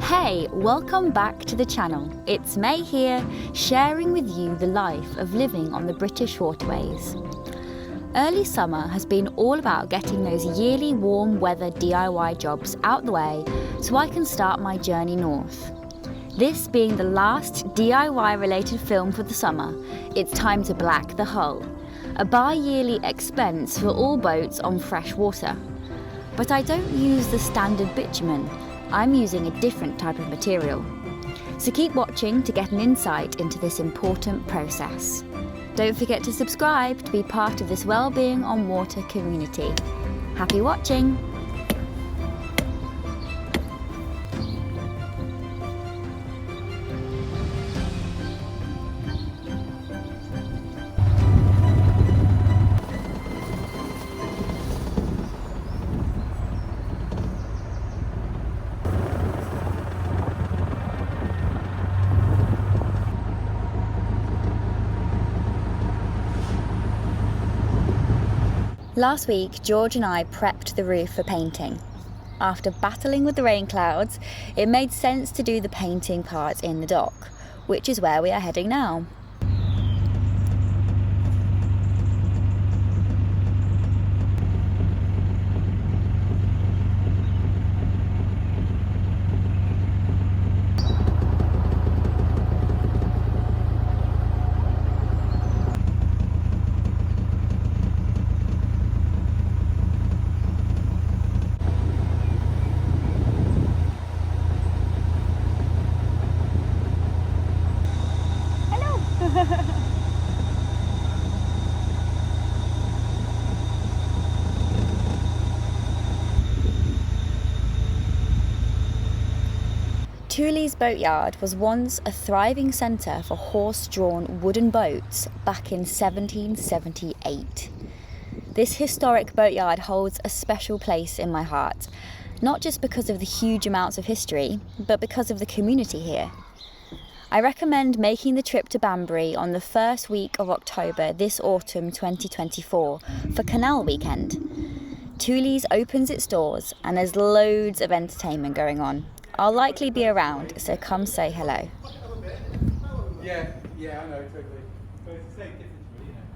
Hey, welcome back to the channel. It's May here, sharing with you the life of living on the British waterways. Early summer has been all about getting those yearly warm weather DIY jobs out the way so I can start my journey north. This being the last DIY related film for the summer, it's time to black the hull, a bi-yearly expense for all boats on fresh water. But I don't use the standard bitumen, I'm using a different type of material. So keep watching to get an insight into this important process. Don't forget to subscribe to be part of this Wellbeing on Water community. Happy watching! Last week, George and I prepped the roof for painting. After battling with the rain clouds, it made sense to do the painting part in the dock, which is where we are heading now. Tooleys Boatyard was once a thriving centre for horse-drawn wooden boats back in 1778. This historic boatyard holds a special place in my heart, not just because of the huge amounts of history, but because of the community here. I recommend making the trip to Banbury on the first week of October this autumn 2024 for Canal Weekend. Tooleys opens its doors and there's loads of entertainment going on. I'll likely be around, so come say hello. Yeah, I know, totally. So it's the same difference, really, isn't it?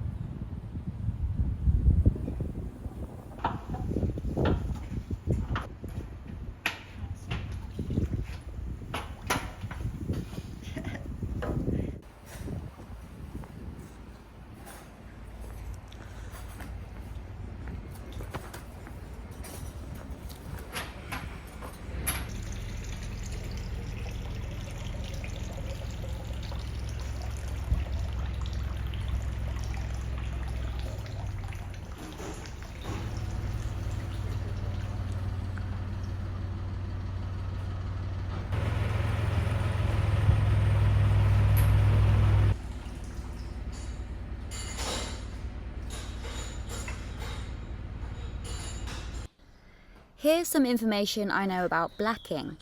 Here's some information I know about blacking.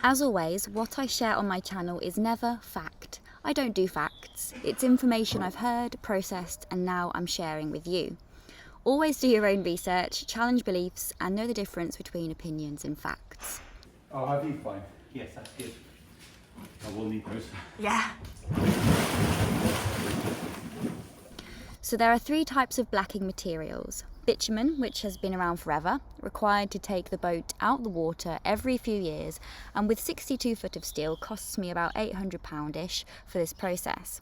As always, what I share on my channel is never fact. I don't do facts. It's information I've heard, processed, and now I'm sharing with you. Always do your own research, challenge beliefs, and know the difference between opinions and facts. Oh, have you fine? Yes, that's good. I will need those. Yeah. So there are three types of blacking materials. Bitumen, which has been around forever, required to take the boat out the water every few years, and with 62 foot of steel costs me about £800-ish for this process.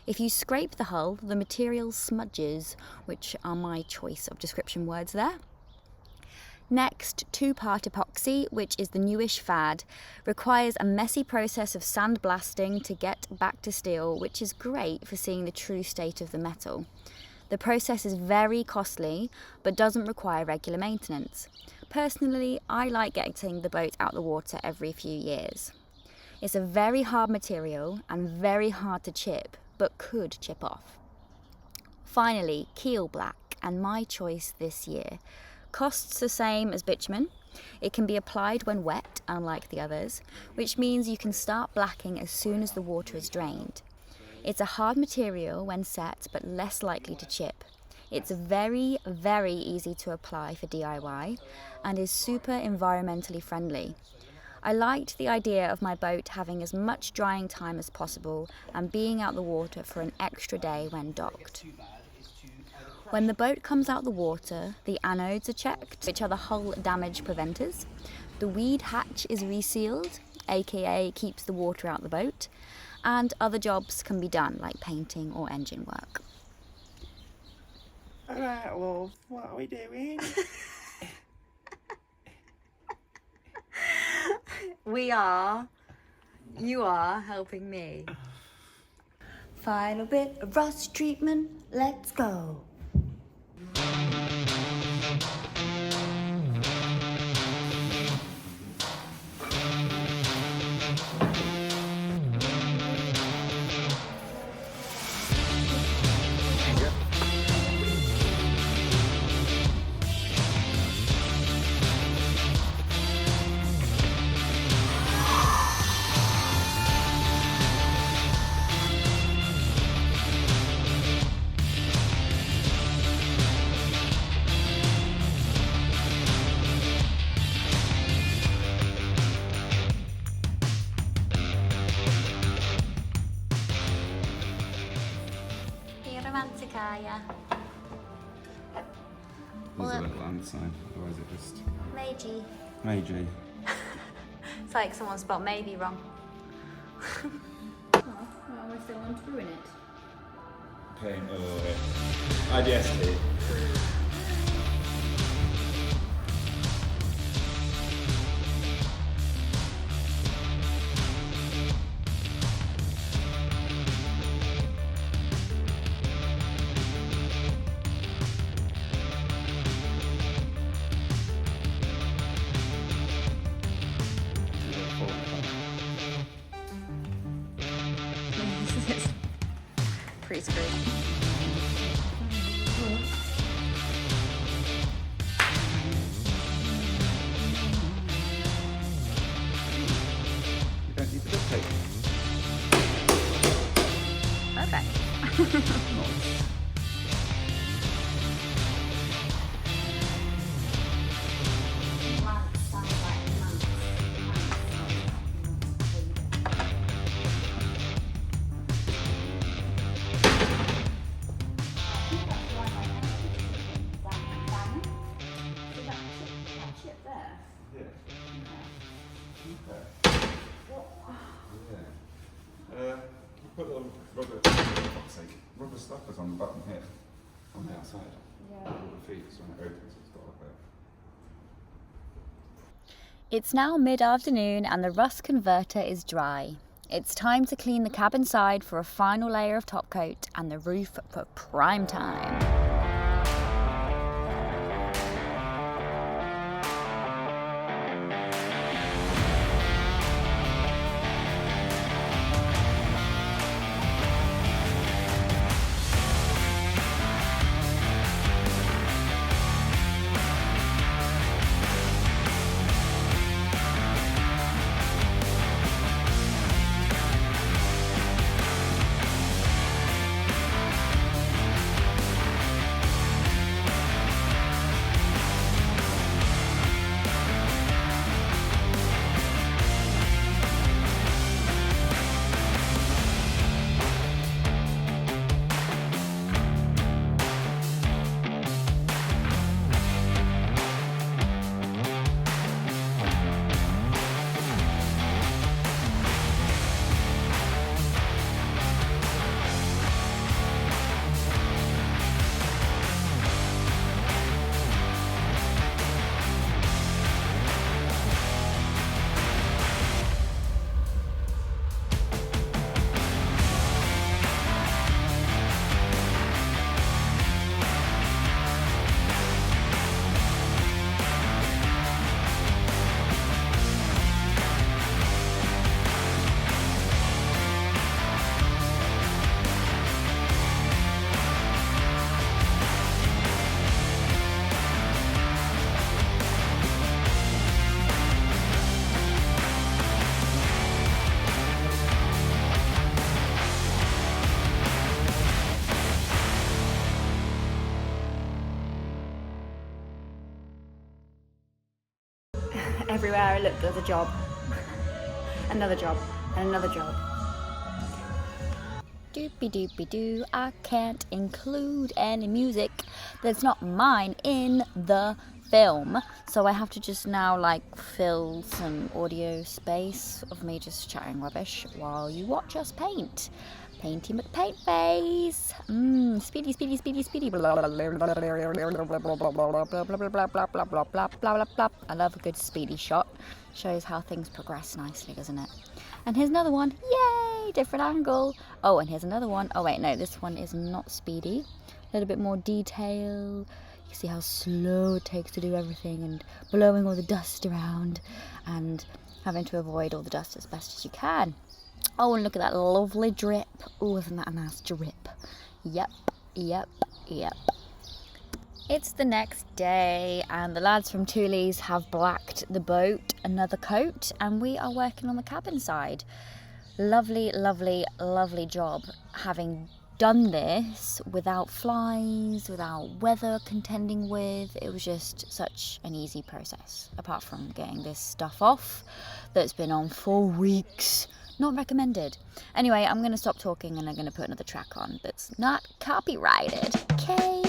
If you scrape the hull, the material smudges, which are my choice of description words there. Next, two-part epoxy, which is the newish fad, requires a messy process of sandblasting to get back to steel, which is great for seeing the true state of the metal. The process is very costly, but doesn't require regular maintenance. Personally, I like getting the boat out the water every few years. It's a very hard material and very hard to chip, but could chip off. Finally, keel black, and my choice this year. Costs the same as bitumen. It can be applied when wet, unlike the others, which means you can start blacking as soon as the water is drained. It's a hard material when set, but less likely to chip. It's very, very easy to apply for DIY and is super environmentally friendly. I liked the idea of my boat having as much drying time as possible and being out the water for an extra day when docked. When the boat comes out the water, the anodes are checked, which are the hull damage preventers. The weed hatch is resealed, aka keeps the water out the boat, and other jobs can be done like painting or engine work. Alright, love, what are we doing? You are helping me. Final bit of rust treatment, let's go. There's a little hand sign, or is it just Meiji. Meiji? It's like someone spelled maybe wrong. Oh, I still want to ruin it. Pain, IDST. Pre-screwed. You don't need the duct tape. Perfect. Nice. Put little rubber stoppers on the bottom here, on the outside. Yeah. Rubber feet, so when it opens, it's got like that. It's now mid-afternoon and the rust converter is dry. It's time to clean the cabin side for a final layer of top coat and the roof for prime time. Everywhere I looked, there's a job. another job, and another job. Doopy doopy doo, I can't include any music that's not mine in the film. So I have to just now like fill some audio space of me just chatting rubbish while you watch us paint. Painty McPaint face. Speedy, speedy, speedy, speedy. Blah, blah, blah, blah, blah, blah, blah, blah, blah. I love a good speedy shot. Shows how things progress nicely, doesn't it? And here's another one. Yay! Different angle. Oh, and here's another one. Oh wait, no, this one is not speedy. A little bit more detail. You see how slow it takes to do everything, and blowing all the dust around and having to avoid all the dust as best as you can. Oh, and look at that lovely drip. Oh, isn't that a nice drip? Yep, yep, yep. It's the next day, and the lads from Tooleys have blacked the boat another coat, and we are working on the cabin side. Lovely, lovely, lovely job having done this without flies, without weather contending with. It was just such an easy process, apart from getting this stuff off that's been on for weeks. Not recommended. Anyway, I'm going to stop talking and I'm going to put another track on that's not copyrighted. Okay.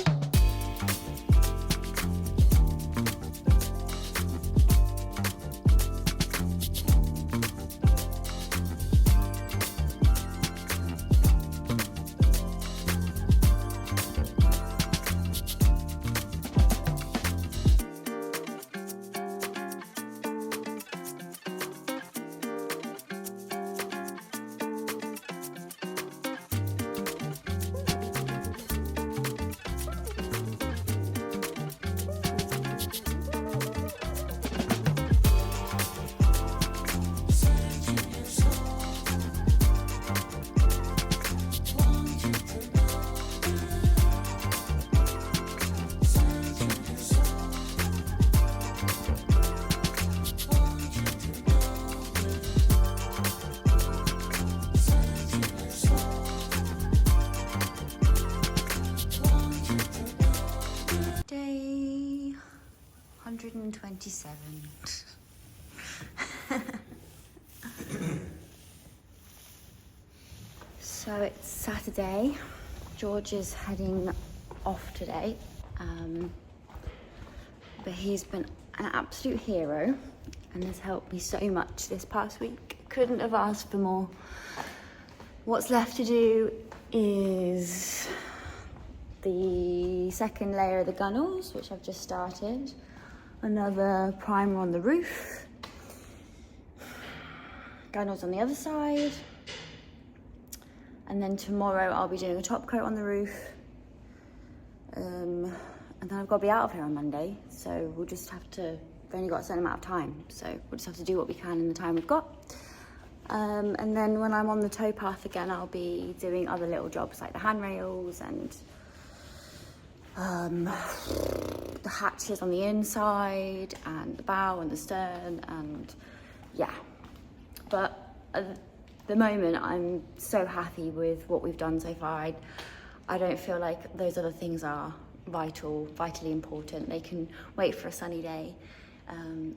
Day 127. So it's Saturday. George is heading off today, but he's been an absolute hero and has helped me so much this past week. Couldn't have asked for more. What's left to do is the second layer of the gunnels, which I've just started, another primer on the roof, gunnels on the other side, and then tomorrow I'll be doing a top coat on the roof, and then I've got to be out of here on Monday, so we'll just have to, we've only got a certain amount of time, so we'll just have to do what we can in the time we've got. And then when I'm on the towpath again, I'll be doing other little jobs like the handrails and the hatches on the inside and the bow and the stern, and yeah. But at the moment I'm so happy with what we've done so far. I don't feel like those other things are vitally important. They can wait for a sunny day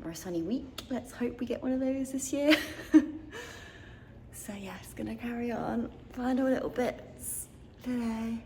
or a sunny week. Let's hope we get one of those this year. So yeah, it's gonna carry on. Final little bits today.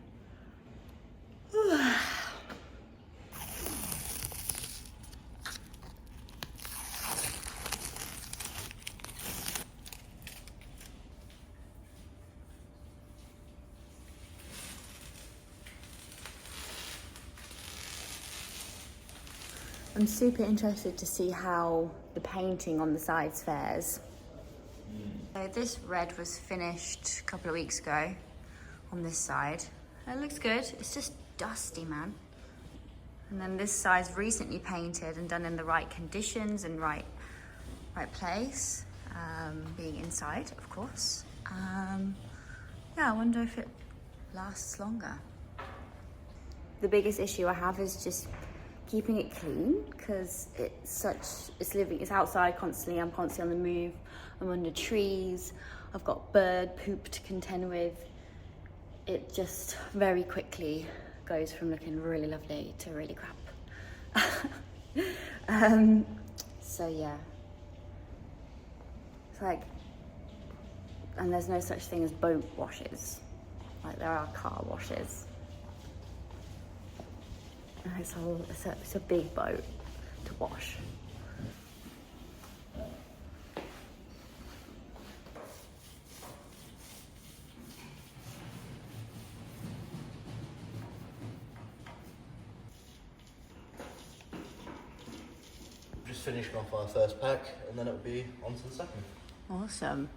I'm super interested to see how the painting on the sides fares. So this red was finished a couple of weeks ago on this side. It looks good, it's just dusty, man. And then this side's recently painted and done in the right conditions and right place, being inside, of course. Yeah, I wonder if it lasts longer. The biggest issue I have is just keeping it clean, because it's outside constantly. I'm constantly on the move. I'm under trees. I've got bird poop to contend with. It just very quickly goes from looking really lovely to really crap. So yeah, it's like and there's no such thing as boat washes, like there are car washes. It's a big boat to wash. Just finishing off our first pack, and then it'll be on to the second. Awesome.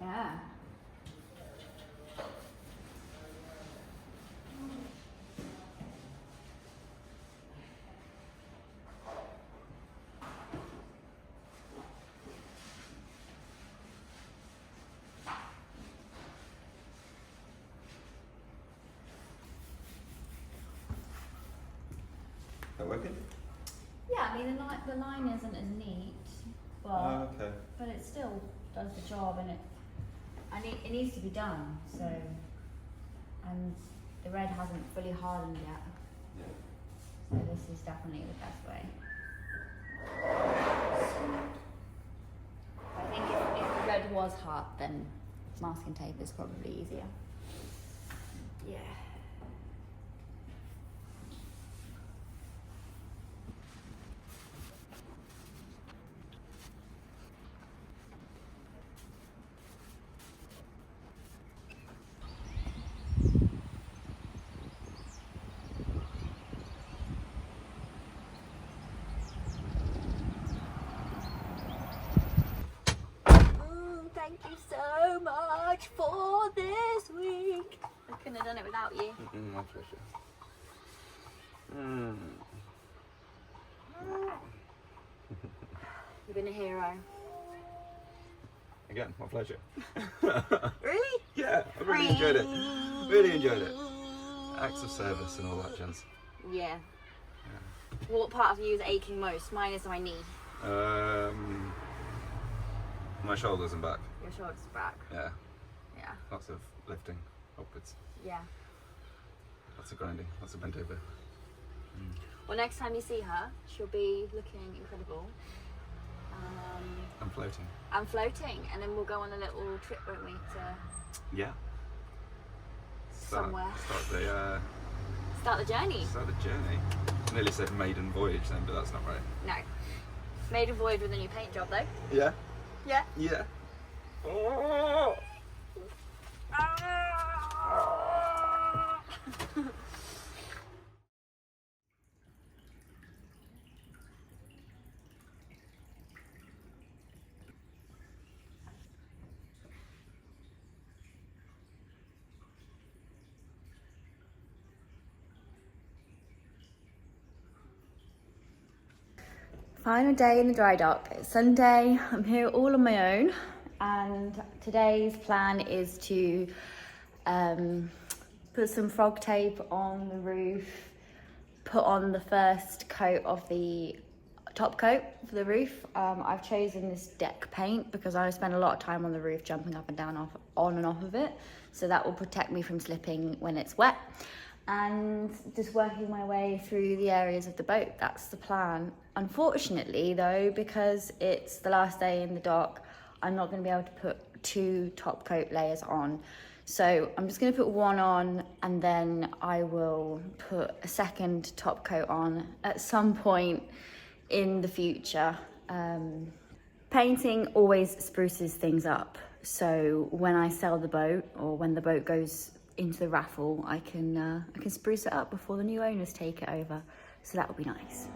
Yeah. That working? Yeah, I mean the line isn't as neat, but Okay. but it still does the job, and it needs to be done. So, and the red hasn't fully hardened yet. Yeah. So this is definitely the best way. I think if the red was hard, then masking tape is probably easier. Yeah. Thank you so much for this week. I couldn't have done it without you. My pleasure. You've been a hero. Again, my pleasure. Really? Yeah, I really enjoyed it. Really enjoyed it. Acts of service and all that jazz. Yeah. What part of you is aching most? Mine is my knee. My shoulders and back. Your shoulders are back. Yeah, Yeah. lots of lifting upwards. Yeah. Lots of grinding, lots of bent over. Well, next time you see her, she'll be looking incredible. I'm floating. And floating, and then we'll go on a little trip, won't we, to Yeah. somewhere. Start Start the journey. the journey. I nearly said maiden voyage then, but that's not right. No. Maiden voyage with a new paint job, though. Yeah? Yeah. Yeah. Final day in the dry dock. It's Sunday. I'm here all on my own, and today's plan is to put some frog tape on the roof, put on the first coat of the top coat for the roof. I've chosen this deck paint because I spend a lot of time on the roof jumping up and down, on and off of it, so that will protect me from slipping when it's wet. And just working my way through the areas of the boat. That's the plan. Unfortunately though, because it's the last day in the dock, I'm not going to be able to put 2 top coat layers on. So I'm just going to put one on, and then I will put a second top coat on at some point in the future. Painting always spruces things up. So when I sell the boat, or when the boat goes into the raffle, I can spruce it up before the new owners take it over. So that would be nice.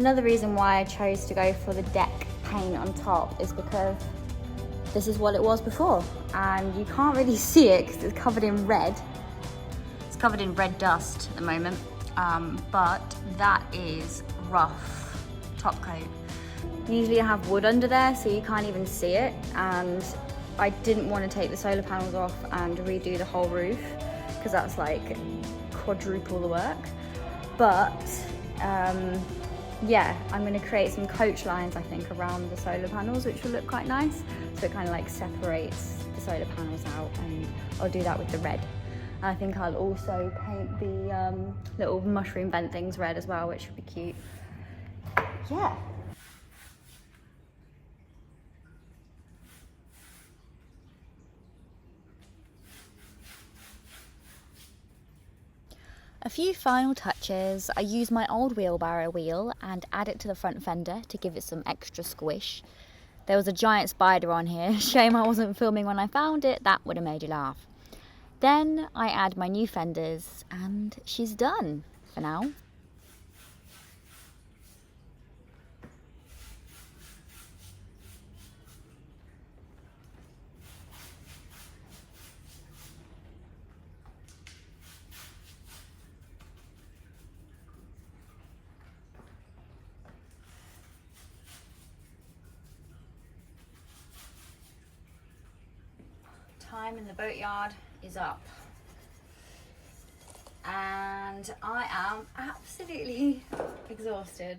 Another reason why I chose to go for the deck paint on top is because this is what it was before, and you can't really see it because it's covered in red. It's covered in red dust at the moment, but that is rough top coat. Usually I have wood under there so you can't even see it, and I didn't want to take the solar panels off and redo the whole roof because that's like quadruple the work. But yeah, I'm going to create some coach lines, I think, around the solar panels, which will look quite nice. So it kind of like separates the solar panels out, and I'll do that with the red. And I think I'll also paint the little mushroom vent things red as well, which would be cute. Yeah. A few final touches. I used my old wheelbarrow wheel and add it to the front fender to give it some extra squish. There was a giant spider on here. Shame I wasn't filming when I found it. That would have made you laugh. Then I add my new fenders and she's done for now. Time in the boatyard is up, and I am absolutely exhausted.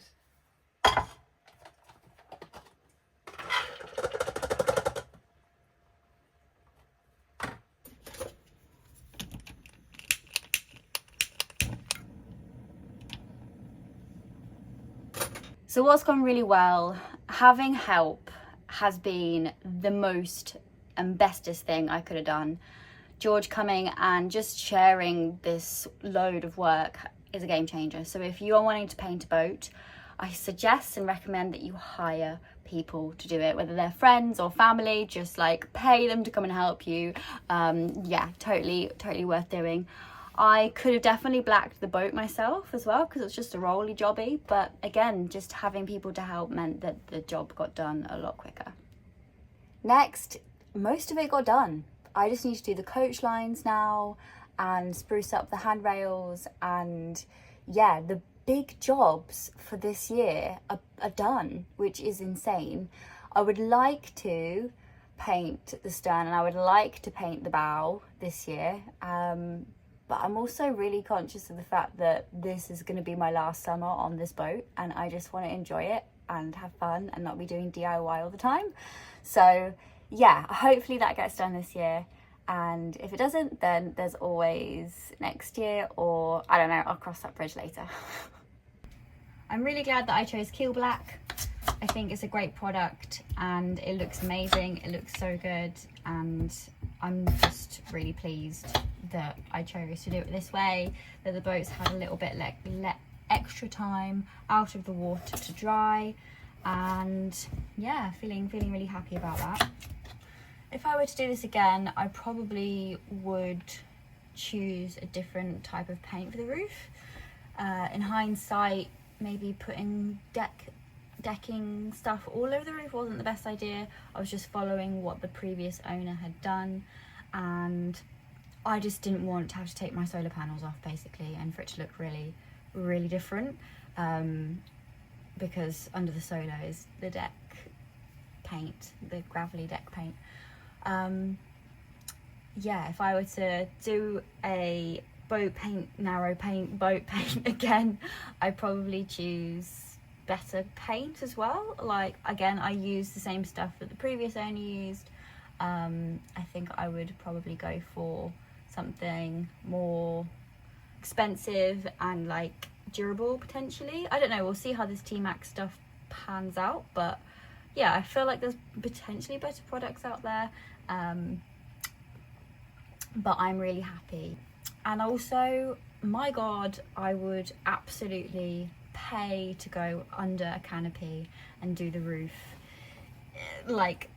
So what's gone really well, having help has been the most and bestest thing I could have done. George coming and just sharing this load of work is a game changer. So if you are wanting to paint a boat, I suggest and recommend that you hire people to do it, whether they're friends or family. Just like pay them to come and help you. Yeah, totally worth doing. I could have definitely blacked the boat myself as well because it's just a rolly jobby, but again, just having people to help meant that the job got done a lot quicker. Next, most of it got done. I just need to do the coach lines now and spruce up the handrails, and yeah, the big jobs for this year are done, which is insane. I would like to paint the stern and I would like to paint the bow this year, but I'm also really conscious of the fact that this is going to be my last summer on this boat, and I just want to enjoy it and have fun and not be doing DIY all the time. So yeah, hopefully that gets done this year, and if it doesn't, then there's always next year, or I don't know, I'll cross that bridge later. I'm really glad that I chose Keel Black. I think it's a great product and it looks amazing, it looks so good, and I'm just really pleased that I chose to do it this way, that the boats had a little bit extra time out of the water to dry, and yeah, feeling really happy about that. If I were to do this again, I probably would choose a different type of paint for the roof. In hindsight, maybe putting decking stuff all over the roof wasn't the best idea. I was just following what the previous owner had done, and I just didn't want to have to take my solar panels off basically, and for it to look really different, because under the solar is the deck paint, the gravelly deck paint. Yeah, if I were to do a boat paint again, I'd probably choose better paint as well. Like, again, I used the same stuff that the previous owner used. I think I would probably go for something more expensive and like durable potentially. I don't know, we'll see how this T-Max stuff pans out, but yeah, I feel like there's potentially better products out there, but I'm really happy. And also, my God, I would absolutely pay to go under a canopy and do the roof. Like,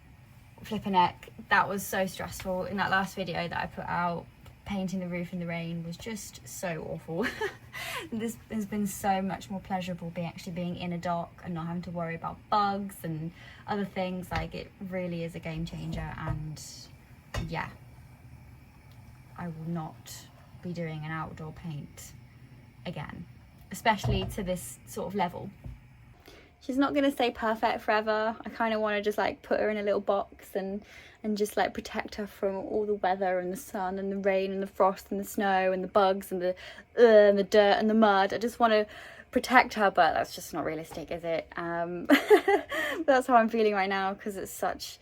flipping heck, that was so stressful in that last video that I put out. painting the roof in the rain was just so awful. This has been so much more pleasurable being in a dock and not having to worry about bugs and other things. Like, it really is a game changer, and yeah, I will not be doing an outdoor paint again, especially to this sort of level. She's not gonna stay perfect forever. I kind of want to just like put her in a little box and just like protect her from all the weather and the sun and the rain and the frost and the snow and the bugs and the dirt and the mud. I just want to protect her, but that's just not realistic, is it? That's how I'm feeling right now, because it's such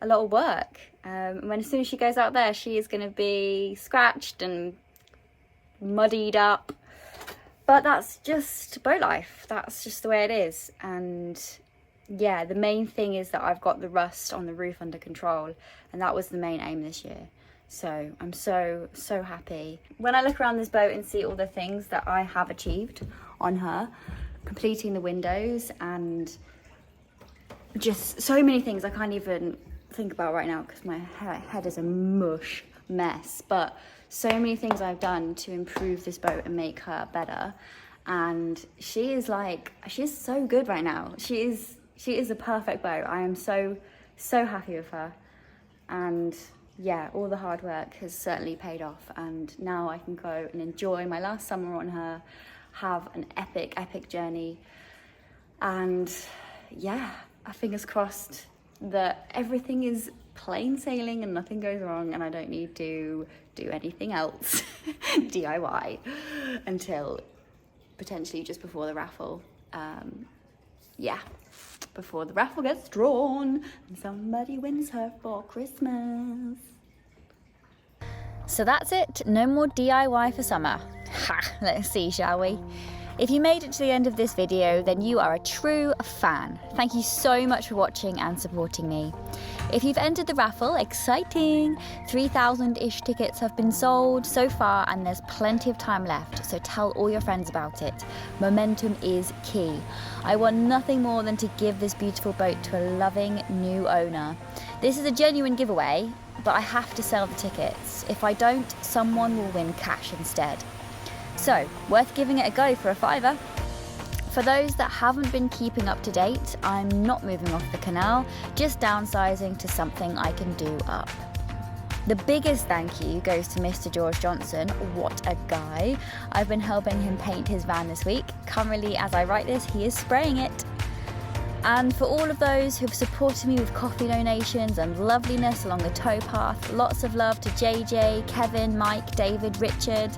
a lot of work. When as soon as she goes out there, she is going to be scratched and muddied up. But that's just boat life. That's just the way it is. And yeah, the main thing is that I've got the rust on the roof under control, and that was the main aim this year. So I'm so happy. When I look around this boat and see all the things that I have achieved on her, completing the windows and just so many things I can't even think about right now because my head is a mush mess. But so many things I've done to improve this boat and make her better. And she is so good right now. She is a perfect boat. I am so happy with her. And yeah, all the hard work has certainly paid off. And now I can go and enjoy my last summer on her, have an epic journey. And yeah, fingers crossed that everything is plain sailing and nothing goes wrong and I don't need to do anything else DIY until potentially just before the raffle. Before the raffle gets drawn and somebody wins her for Christmas. So that's it, no more DIY for summer. Ha, let's see, shall we? If you made it to the end of this video, then you are a true fan. Thank you so much for watching and supporting me. If you've entered the raffle, exciting! 3,000-ish tickets have been sold so far and there's plenty of time left, so tell all your friends about it. Momentum is key. I want nothing more than to give this beautiful boat to a loving new owner. This is a genuine giveaway, but I have to sell the tickets. If I don't, someone will win cash instead. So, worth giving it a go for a £5. For those that haven't been keeping up to date, I'm not moving off the canal, just downsizing to something I can do up. The biggest thank you goes to Mr. George Johnson. What a guy. I've been helping him paint his van this week. Currently, as I write this, he is spraying it. And for all of those who've supported me with coffee donations and loveliness along the towpath, lots of love to JJ, Kevin, Mike, David, Richard.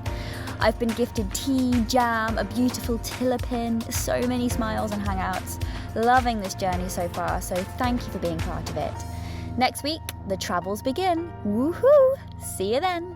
I've been gifted tea, jam, a beautiful tiller pin, so many smiles and hangouts. Loving this journey so far, so thank you for being part of it. Next week, the travels begin. Woohoo! See you then.